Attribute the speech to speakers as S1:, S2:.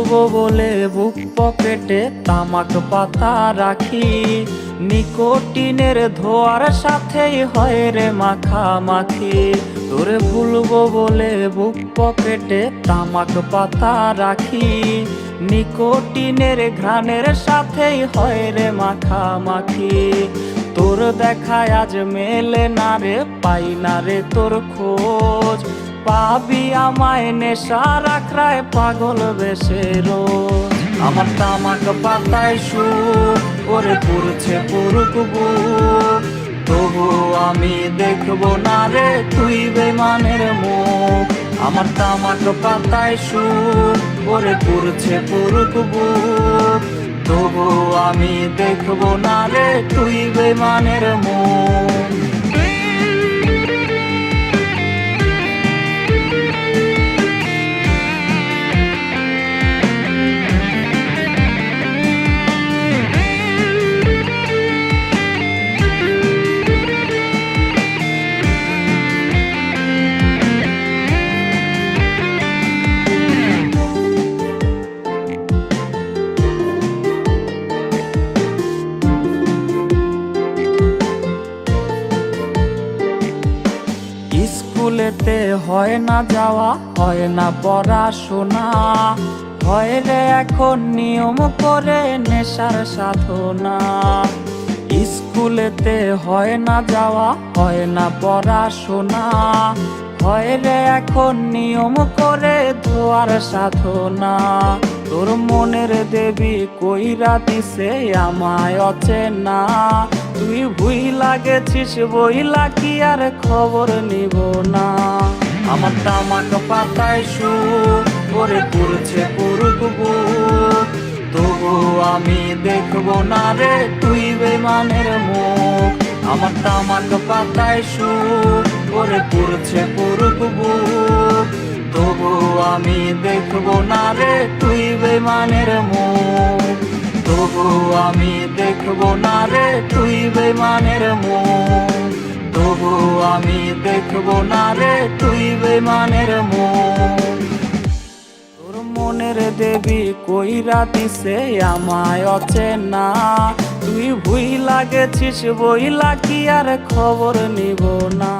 S1: ভুলবো বলে বুক পকেটে তামাক পাতা রাখি, নিকোটিনের ধোয়ার সাথেই হয় রে মাখামাখি। তোরে ভুলবো বলে বুক পকেটে তামাক পাতা রাখি, নিকোটিনের ঘ্রাণের সাথেই হয় রে মাখামাখি। তোর দেখায় আজ মেলে না রে, পাই না রে তোর খোঁজ, পাবি আমায় নেশার আখড়ায় পাগল বেশে রোজ। আমার তামাক পাতায় সুর ওরে পুরছে পুরুক বুক, তবু আমি দেখবো না রে তুই বেমানের মুখ। আমার তামাক পাতায় সুর ওরে পুরছে পুরুক বুক, তবু আমি দেখবো না রে তুই বেমানের মুখ। স্কুলেতে হয় না যাওয়া, হয় না পড়াশোনা, হয় রে এখন নিয়ম করে নেশার সাধনা। স্কুলেতে হয় না যাওয়া, হয় না পড়াশোনা, হয় রে এখন নিয়ম করে ধোয়ার সাধনা। তোর মনের দেবী কইরা দিছে আমায় অচেনা, তুই ভুইলা গেছিস বইলা কি আর খবর নিব না। আমার তামাক পাতায় সুর ওরে পুরছে পুরুক বুক, তবু আমি দেখবো না রে তুই বেমানের মুখ। আমার তামাক পাতায় সুর ওরে পুরছে পুরুক বুক, তবু আমি দেখবো না রে তুই বেমানের মুখ। তবু আমি দেখবো না রে তুই বেমানের মুখ, তবু আমি দেখবো না রে তুই বেমানের মুখ। তোর মনের দেবী কইরা দিছে আমায় অচেনা, তুই ভুইলা গেছিস বইলা কি আর খবর নিব না।